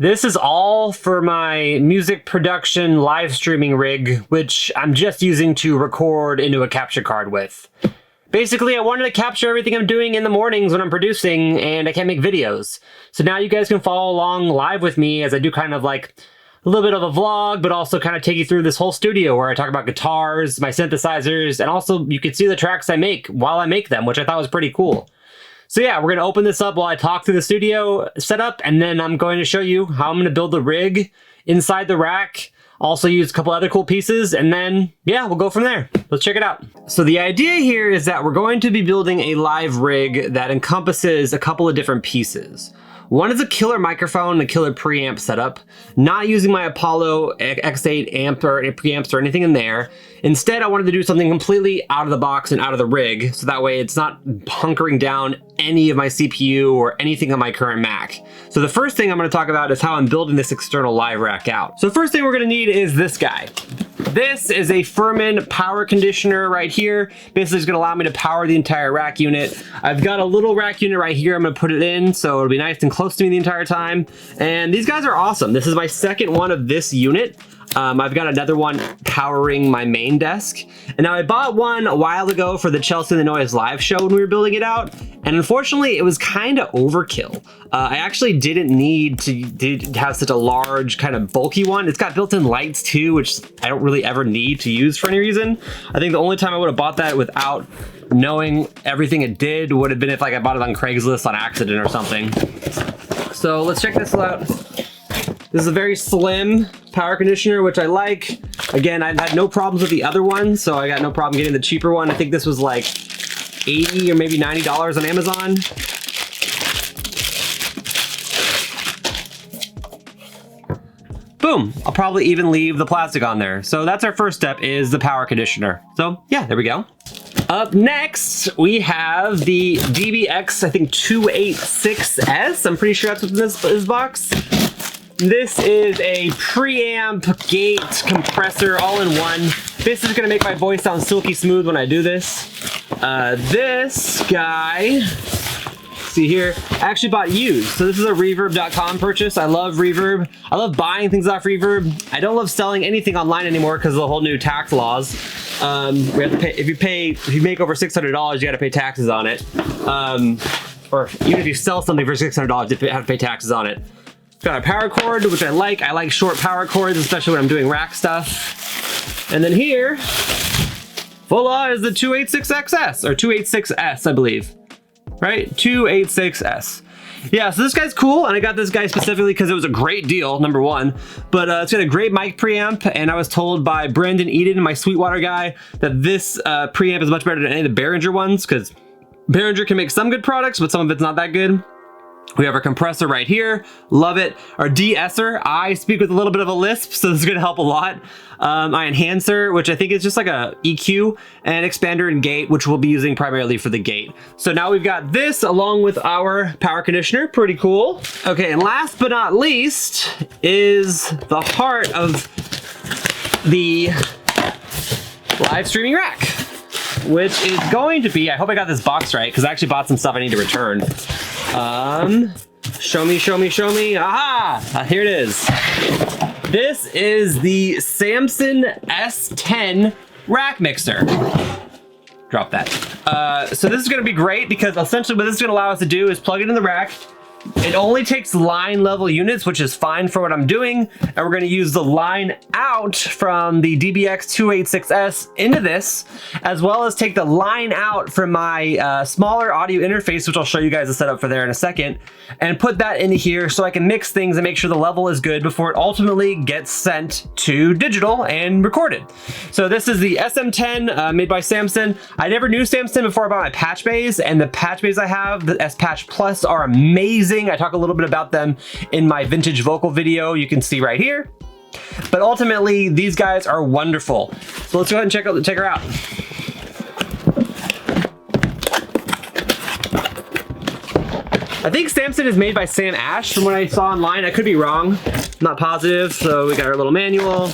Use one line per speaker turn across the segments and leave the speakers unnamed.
This is all for my music production live streaming rig, which I'm just using to record into a capture card with. Basically, I wanted to capture everything I'm doing in the mornings when I'm producing and I can't make videos. So now you guys can follow along live with me as I do kind of like a little bit of a vlog, but also kind of take you through this whole studio where I talk about guitars, my synthesizers, and also you can see the tracks I make while I make them, which I thought was pretty cool. So yeah, we're gonna open this up while I talk through the studio setup, and then I'm going to show you how I'm gonna build the rig inside the rack. Also use a couple other cool pieces, and then yeah, we'll go from there. Let's check it out. So the idea here is that we're going to be building a live rig that encompasses a couple of different pieces. One is a killer microphone, a killer preamp setup, not using my Apollo X8 amp or preamps or anything in there. Instead, I wanted to do something completely out of the box and out of the rig, so that way it's not hunkering down any of my CPU or anything on my current Mac. So the first thing I'm gonna talk about is how I'm building this external live rack out. So first thing we're gonna need is this guy. This is a Furman power conditioner right here. Basically, it's gonna allow me to power the entire rack unit. I've got a little rack unit right here. I'm gonna put it in so it'll be nice and close to me the entire time. And these guys are awesome. This is my second one of this unit. I've got another one powering my main desk. And now I bought one a while ago for the Chelsey and the Noise live show when we were building it out. And unfortunately, it was kind of overkill. I actually didn't need to have such a large, kind of bulky one. It's got built-in lights too, which I don't really ever need to use for any reason. I think the only time I would have bought that without knowing everything it did would have been if like I bought it on Craigslist on accident or something. So let's check this out. This is a very slim power conditioner, which I like. Again, I've had no problems with the other one, so I got no problem getting the cheaper one. I think this was like $80 or maybe $90 on Amazon. Boom, I'll probably even leave the plastic on there. So that's our first step, is the power conditioner. So yeah, there we go. Up next, we have the DBX, I think 286S. I'm pretty sure that's what's in this box. This is a preamp, gate, compressor, all in one. This is gonna make my voice sound silky smooth when I do this. This guy, see here, I actually bought used. So this is a reverb.com purchase. I love Reverb. I love buying things off Reverb. I don't love selling anything online anymore because of the whole new tax laws. We have to pay, if you make over $600, you gotta pay taxes on it. Or even if you sell something for $600, you have to pay taxes on it. Got a power cord, which I like. I like short power cords, especially when I'm doing rack stuff. And then here, voila, is the 286XS, or 286S, I believe. Right? 286S. Yeah, so this guy's cool, and I got this guy specifically because it was a great deal, number one. But it's got a great mic preamp, and I was told by Brandon Eden, my Sweetwater guy, that this preamp is much better than any of the Behringer ones, because Behringer can make some good products, but some of it's not that good. We have our compressor right here, love it. Our de-esser, I speak with a little bit of a lisp, so this is gonna help a lot. My enhancer, which I think is just like a EQ, and expander and gate, which we'll be using primarily for the gate. So now we've got this along with our power conditioner, pretty cool. Okay, and last but not least is the heart of the live streaming rack, which is going to be, I hope I got this box right, because I actually bought some stuff I need to return. Show me. Aha! Here it is. This is the Samson S10 rack mixer. Drop that. So this is gonna be great because essentially what this is gonna allow us to do is plug it in the rack. It only takes line level units, which is fine for what I'm doing. And we're gonna use the line out from the DBX 286S into this, as well as take the line out from my smaller audio interface, which I'll show you guys the setup for there in a second, and put that into here so I can mix things and make sure the level is good before it ultimately gets sent to digital and recorded. So this is the SM10 made by Samson. I never knew Samson before I bought my patch bays, and the patch bays I have, the S Patch Plus, are amazing. I talk a little bit about them in my vintage vocal video you can see right here. But ultimately, these guys are wonderful. So let's go ahead and check her out. I think Samson is made by Sam Ash from what I saw online. I could be wrong, not positive. So we got our little manual.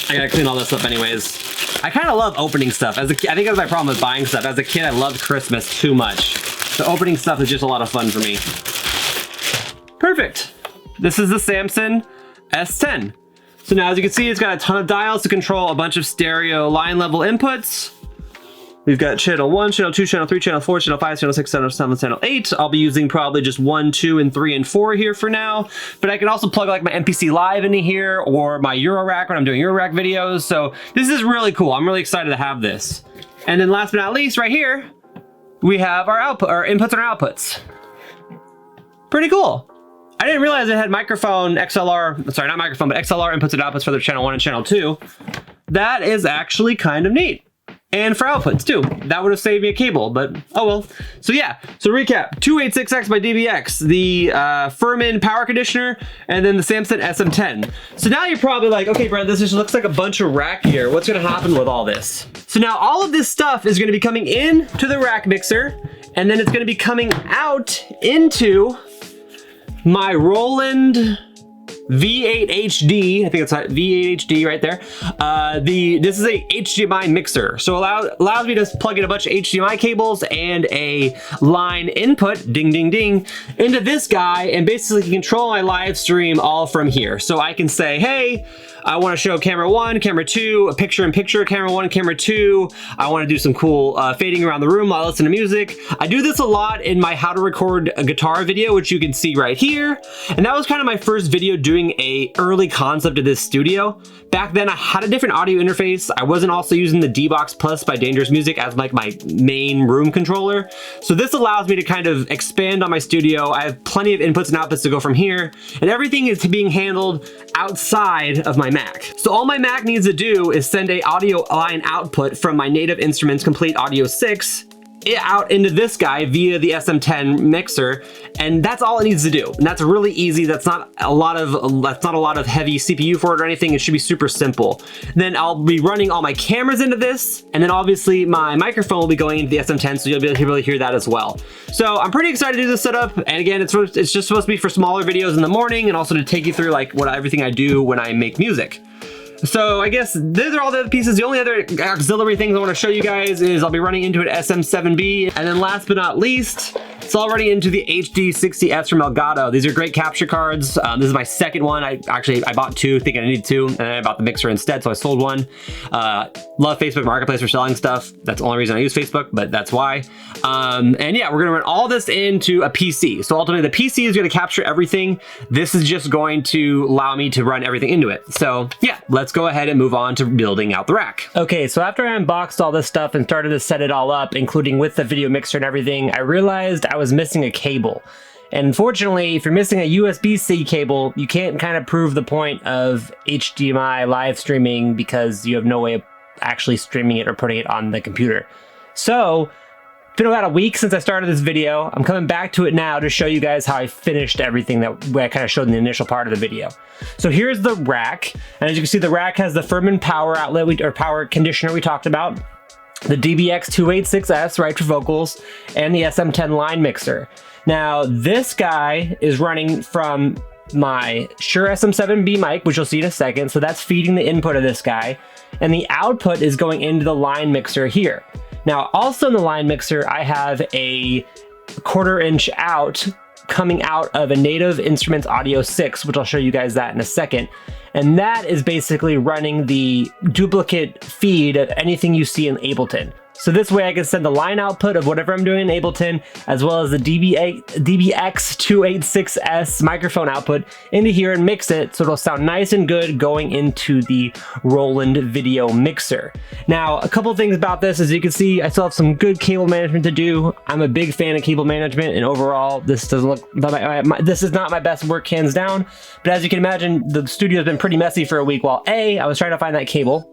I gotta clean all this up anyways. I kind of love opening stuff. I think that's my problem with buying stuff. As a kid, I loved Christmas too much. So opening stuff is just a lot of fun for me. Perfect. This is the Samson S10. So now as you can see, it's got a ton of dials to control a bunch of stereo line level inputs. We've got channel 1, channel 2, channel 3, channel 4, channel 5, channel 6, channel 7, channel 8. I'll be using probably just 1, 2, and 3, and 4 here for now. But I can also plug like my MPC Live into here or my Eurorack when I'm doing Eurorack videos. So this is really cool. I'm really excited to have this. And then last but not least, right here, we have our inputs and our outputs. Pretty cool. I didn't realize it had microphone, XLR, sorry, not microphone, but XLR inputs and outputs for the channel 1 and channel 2. That is actually kind of neat. And for outputs too. That would have saved me a cable, but oh well. So yeah, so recap, 286X by DBX, the Furman power conditioner, and then the Samson SM10. So now you're probably like, okay, Brent, this just looks like a bunch of rack gear. What's gonna happen with all this? So now all of this stuff is gonna be coming in to the rack mixer, and then it's gonna be coming out into my Roland V8 HD, I think it's V8 HD right there. This is a HDMI mixer, so allows me to plug in a bunch of HDMI cables and a line input, ding ding ding, into this guy, and basically control my live stream all from here. So I can say, hey, I want to show camera 1, camera 2, a picture-in-picture, camera 1, camera 2. I want to do some cool fading around the room while I listen to music. I do this a lot in my how to record a guitar video, which you can see right here. And that was kind of my first video doing a early concept of this studio. Back then I had a different audio interface. I wasn't also using the D-Box Plus by Dangerous Music as like my main room controller. So this allows me to kind of expand on my studio. I have plenty of inputs and outputs to go from here, and everything is being handled outside of my Mac. So all my Mac needs to do is send a audio line output from my Native Instruments Complete Audio 6 out into this guy via the SM10 mixer, and that's all it needs to do. And that's really easy. That's not a lot of heavy CPU for it or anything. It should be super simple. Then I'll be running all my cameras into this, and then obviously my microphone will be going into the SM10, so you'll be able to really hear that as well. So I'm pretty excited to do this setup. And again, it's just supposed to be for smaller videos in the morning, and also to take you through like everything I do when I make music. So I guess those are all the other pieces. The only other auxiliary things I want to show you guys is I'll be running into an SM7B, and then last but not least, it's all running into the HD60S from Elgato. These are great capture cards. This is my second one. I bought two, thinking I needed two, and then I bought the mixer instead, so I sold one. Love Facebook Marketplace for selling stuff. That's the only reason I use Facebook, but that's why. And yeah, we're gonna run all this into a PC. So ultimately the PC is gonna capture everything. This is just going to allow me to run everything into it. So yeah, let's go ahead and move on to building out the rack. Okay, so after I unboxed all this stuff and started to set it all up, including with the video mixer and everything, I realized I was missing a cable. And unfortunately, if you're missing a USB-C cable, you can't kind of prove the point of HDMI live streaming because you have no way of actually streaming it or putting it on the computer. So it's been about a week since I started this video. I'm coming back to it now to show you guys how I finished everything that I kind of showed in the initial part of the video. So here's the rack, and as you can see, the rack has the Furman power outlet or power conditioner we talked about, the DBX 286S right for vocals, and the SM10 line mixer. Now this guy is running from my Shure SM7B mic, which you'll see in a second. So that's feeding the input of this guy, and the output is going into the line mixer here. Now also in the line mixer, I have a 1/4 inch out coming out of a Native Instruments Audio 6, which I'll show you guys that in a second. And that is basically running the duplicate feed of anything you see in Ableton. So this way I can send the line output of whatever I'm doing in Ableton, as well as the DBX 286S microphone output into here and mix it so it'll sound nice and good going into the Roland video mixer. Now, a couple things about this, as you can see, I still have some good cable management to do. I'm a big fan of cable management, and overall, this doesn't look, this is not my best work, hands down. But as you can imagine, the studio's been pretty messy for a week while I was trying to find that cable.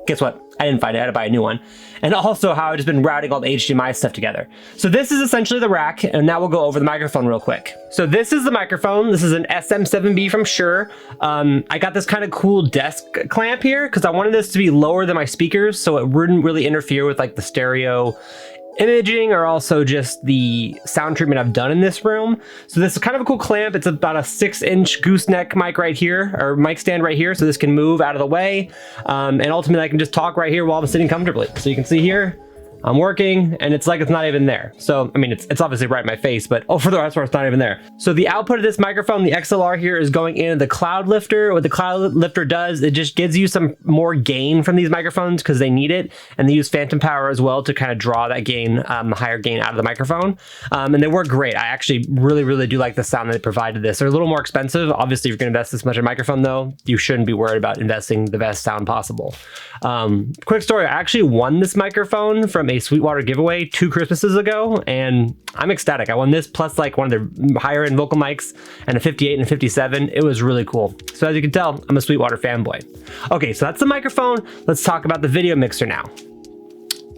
Guess what? I didn't find it, I had to buy a new one. And also how I've just been routing all the HDMI stuff together. So this is essentially the rack, and now we'll go over the microphone real quick. So this is the microphone. This is an SM7B from Shure. I got this kind of cool desk clamp here because I wanted this to be lower than my speakers so it wouldn't really interfere with like the stereo imaging or also just the sound treatment I've done in this room. So this is kind of a cool clamp. It's about a 6-inch gooseneck mic right here, or mic stand right here, so this can move out of the way. And ultimately I can just talk right here while I'm sitting comfortably. So you can see here, I'm working, and it's like it's not even there. So, I mean, it's obviously right in my face, but for the rest part, it's not even there. So the output of this microphone, the XLR here, is going into the cloud lifter. What the cloud lifter does, it just gives you some more gain from these microphones because they need it, and they use phantom power as well to kind of draw that gain, higher gain out of the microphone. And they work great. I actually really do like the sound that they provided this. They're a little more expensive. Obviously, if you're going to invest this much in a microphone, though, you shouldn't be worried about investing the best sound possible. Quick story, I actually won this microphone from a Sweetwater giveaway 2 Christmases ago, and I'm ecstatic. I won this plus like one of the higher end vocal mics and a 58 and a 57. It was really cool. So as you can tell, I'm a Sweetwater fanboy. Okay, so that's the microphone. Let's talk about the video mixer now.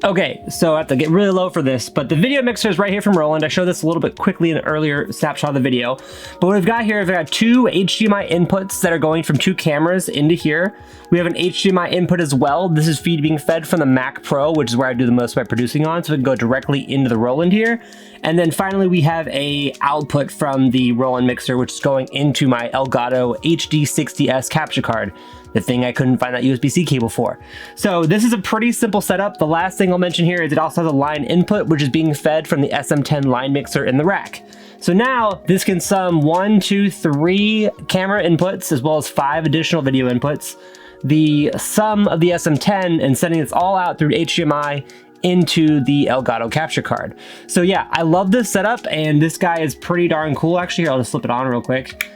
Okay, so I have to get really low for this, but the video mixer is right here from Roland. I showed this a little bit quickly in an earlier snapshot of the video. But what we've got here is we've got 2 HDMI inputs that are going from 2 cameras into here. We have an HDMI input as well. This is being fed from the Mac Pro, which is where I do the most of my producing on, so it can go directly into the Roland here. And then finally, we have a output from the Roland mixer, which is going into my Elgato HD60S capture card. The thing I couldn't find that USB-C cable for. So this is a pretty simple setup. The last thing I'll mention here is it also has a line input, which is being fed from the SM10 line mixer in the rack. So now this can sum 1, 2, 3 camera inputs, as well as 5 additional video inputs. The sum of the SM10 and sending this all out through HDMI into the Elgato capture card. So yeah, I love this setup, and this guy is pretty darn cool. Actually, I'll just flip it on real quick.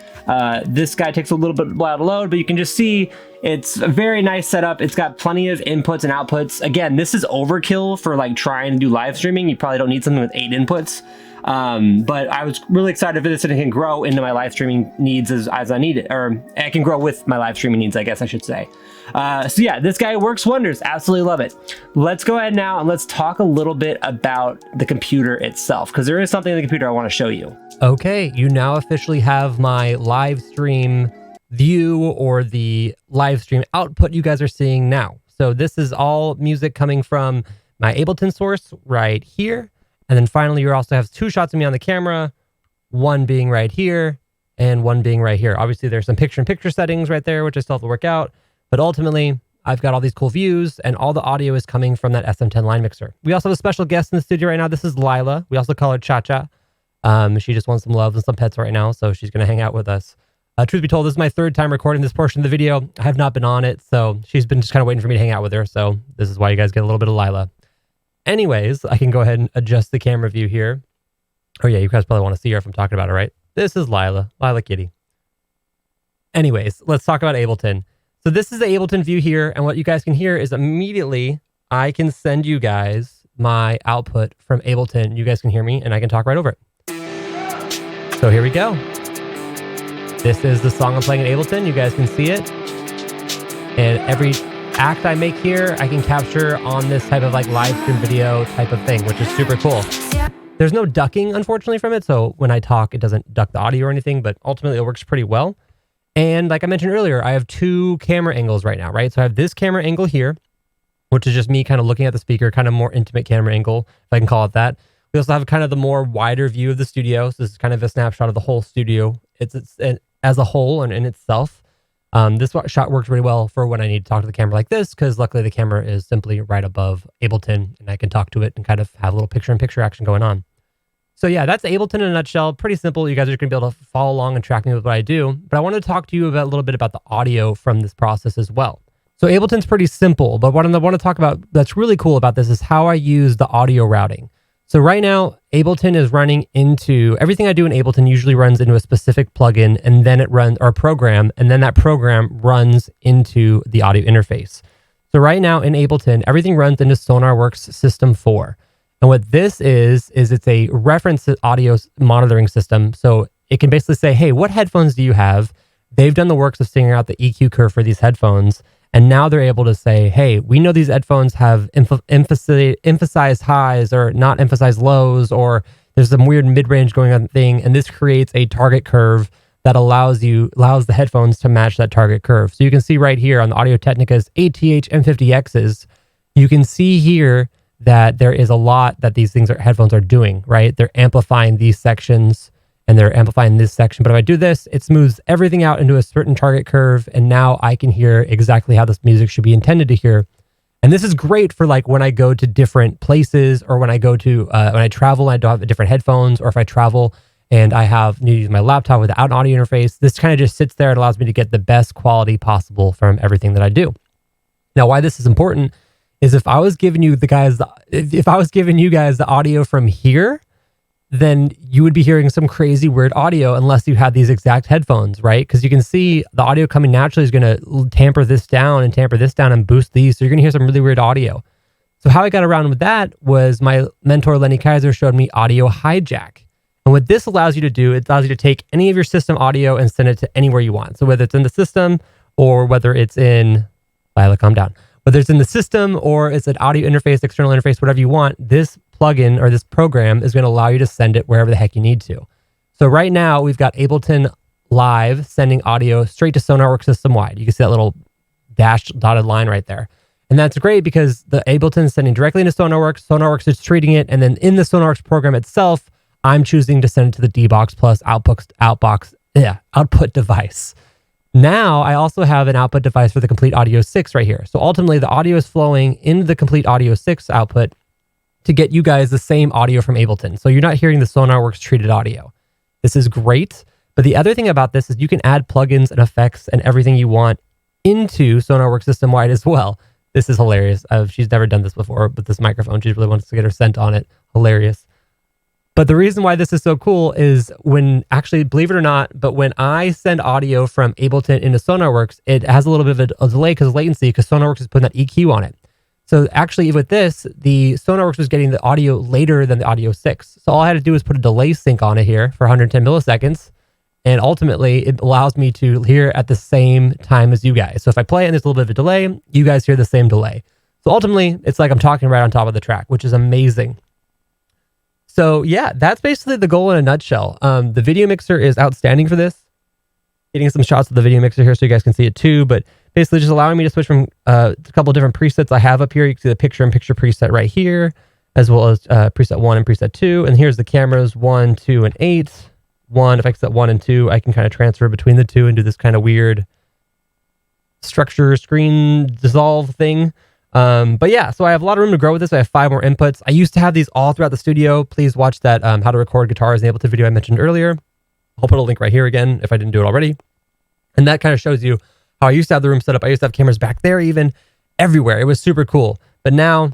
This guy takes a little bit while to load, but you can just see it's a very nice setup. It's got plenty of inputs and outputs. Again, this is overkill for like trying to do live streaming. You probably don't need something with 8 inputs. But I was really excited for this, and it can grow into my live streaming needs as I need it, or it can grow with my live streaming needs, I guess I should say. So yeah, this guy works wonders. Absolutely love it. Let's go ahead now and let's talk a little bit about the computer itself, because there is something in the computer I want to show you. Okay, you now officially have my live stream view, or the live stream output you guys are seeing now. So this is all music coming from my Ableton source right here. And then finally, you also have 2 shots of me on the camera, one being right here and one being right here. Obviously, there's some picture-in-picture settings right there, which I still have to work out. But ultimately, I've got all these cool views, and all the audio is coming from that SM10 line mixer. We also have a special guest in the studio right now. This is Lila. We also call her Cha-Cha. She just wants some love and some pets right now, so she's going to hang out with us. Truth be told, this is my 3rd time recording this portion of the video. I have not been on it, so she's been just kind of waiting for me to hang out with her. So this is why you guys get a little bit of Lila. Anyways, I can go ahead and adjust the camera view here. Oh yeah, you guys probably want to see her if I'm talking about her, right? This is Lila Kitty. Anyways, let's talk about Ableton. So this is the Ableton view here, and what you guys can hear is immediately I can send you guys my output from Ableton. You guys can hear me, and I can talk right over it. So here we go. This is the song I'm playing in Ableton. You guys can see it. And every act I make here, I can capture on this type of like live stream video type of thing, which is super cool. There's no ducking, unfortunately, from it. So when I talk, it doesn't duck the audio or anything, but ultimately it works pretty well. And like I mentioned earlier, I have 2 camera angles right now, right? So I have this camera angle here, which is just me kind of looking at the speaker, kind of more intimate camera angle, if I can call it that. We also have kind of the more wider view of the studio. So this is kind of a snapshot of the whole studio. It's as a whole and in itself. This shot works really well for when I need to talk to the camera like this, because luckily the camera is simply right above Ableton, and I can talk to it and kind of have a little picture-in-picture action going on. So yeah, that's Ableton in a nutshell. Pretty simple. You guys are going to be able to follow along and track me with what I do. But I wanted to talk to you about a little bit about the audio from this process as well. So Ableton's pretty simple, but what I want to talk about that's really cool about this is how I use the audio routing. So right now, Ableton is running into, everything I do in Ableton usually runs into a specific plugin, and then it runs, or program, and then that program runs into the audio interface. So right now in Ableton, everything runs into SonarWorks System 4. And what this is it's a reference audio monitoring system. So it can basically say, hey, what headphones do you have? They've done the works of figuring out the EQ curve for these headphones. And now they're able to say, hey, we know these headphones have emphasized highs or not emphasized lows, or there's some weird mid-range going on thing. And this creates a target curve that allows the headphones to match that target curve. So you can see right here on the Audio-Technica's ATH M50Xs, you can see here that there is a lot that these headphones are doing, right? They're amplifying these sections and they're amplifying this section. But if I do this, it smooths everything out into a certain target curve. And now I can hear exactly how this music should be intended to hear.
And this is great for like when I go to different places, or when I go to, when I travel and I don't have different headphones, or if I travel and I need to use my laptop without an audio interface. This kind of just sits there and allows me to get the best quality possible from everything that I do. Now, why this is important is if I was giving you guys the audio from here, then you would be hearing some crazy weird audio unless you had these exact headphones, right? Because you can see the audio coming naturally is going to tamper this down and boost these. So you're going to hear some really weird audio. So how I got around with that was my mentor, Lenny Kaiser, showed me Audio Hijack. And what this allows you to do, it allows you to take any of your system audio and send it to anywhere you want. So whether it's in the system or whether it's in, Lila, calm down. Whether it's in the system or it's an audio interface, external interface, whatever you want, this plugin or this program is going to allow you to send it wherever the heck you need to. So right now we've got Ableton Live sending audio straight to SonarWorks system-wide. You can see that little dashed dotted line right there. And that's great because the Ableton is sending directly into SonarWorks. SonarWorks is treating it. And then in the SonarWorks program itself, I'm choosing to send it to the D-Box Plus output device. Now, I also have an output device for the Complete Audio 6 right here. So ultimately, the audio is flowing into the Complete Audio 6 output to get you guys the same audio from Ableton. So you're not hearing the SonarWorks treated audio. This is great. But the other thing about this is you can add plugins and effects and everything you want into SonarWorks system-wide as well. This is hilarious. She's never done this before, but this microphone, she really wants to get her scent on it. Hilarious. But the reason why this is so cool is when, actually, believe it or not, but when I send audio from Ableton into SonarWorks, it has a little bit of a delay because of latency, because SonarWorks is putting that EQ on it. So actually with this, the SonarWorks was getting the audio later than the Audio 6. So all I had to do was put a delay sync on it here for 110 milliseconds. And ultimately, it allows me to hear at the same time as you guys. So if I play it and there's a little bit of a delay, you guys hear the same delay. So ultimately, it's like I'm talking right on top of the track, which is amazing. So yeah, that's basically the goal in a nutshell. The video mixer is outstanding for this. Getting some shots of the video mixer here so you guys can see it too, but basically just allowing me to switch from a couple of different presets I have up here. You can see the picture-in-picture preset right here, as well as preset 1 and preset 2. And here's the cameras 1, 2, and 8. If I set 1 and 2, I can kind of transfer between the two and do this kind of weird structure screen dissolve thing. But yeah, so I have a lot of room to grow with this. I have 5 more inputs. I used to have these all throughout the studio. Please watch that how to record guitars in Ableton video I mentioned earlier. I'll put a link right here again if I didn't do it already. And that kind of shows you how I used to have the room set up. I used to have cameras back there, even everywhere. It was super cool. But now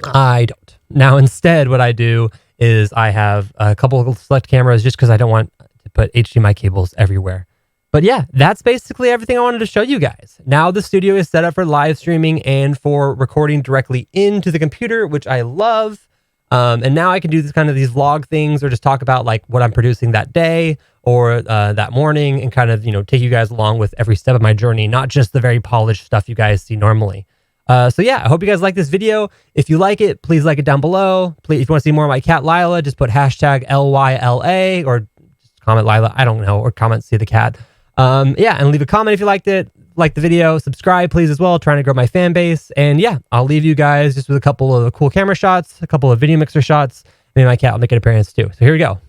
I don't. Now instead, what I do is I have a couple of select cameras just because I don't want to put HDMI cables everywhere. But yeah, that's basically everything I wanted to show you guys. Now the studio is set up for live streaming and for recording directly into the computer, which I love. And now I can do these vlog things, or just talk about like what I'm producing that day or that morning, and kind of, take you guys along with every step of my journey, not just the very polished stuff you guys see normally. So yeah, I hope you guys like this video. If you like it, please like it down below. Please, if you want to see more of my cat Lila, just put hashtag LYLA, or just comment Lila, I don't know, or comment see the cat. Yeah, and leave a comment if you liked it, like the video, subscribe please as well, trying to grow my fan base. And yeah, I'll leave you guys just with a couple of cool camera shots, a couple of video mixer shots, and my cat will make an appearance too. So here we go.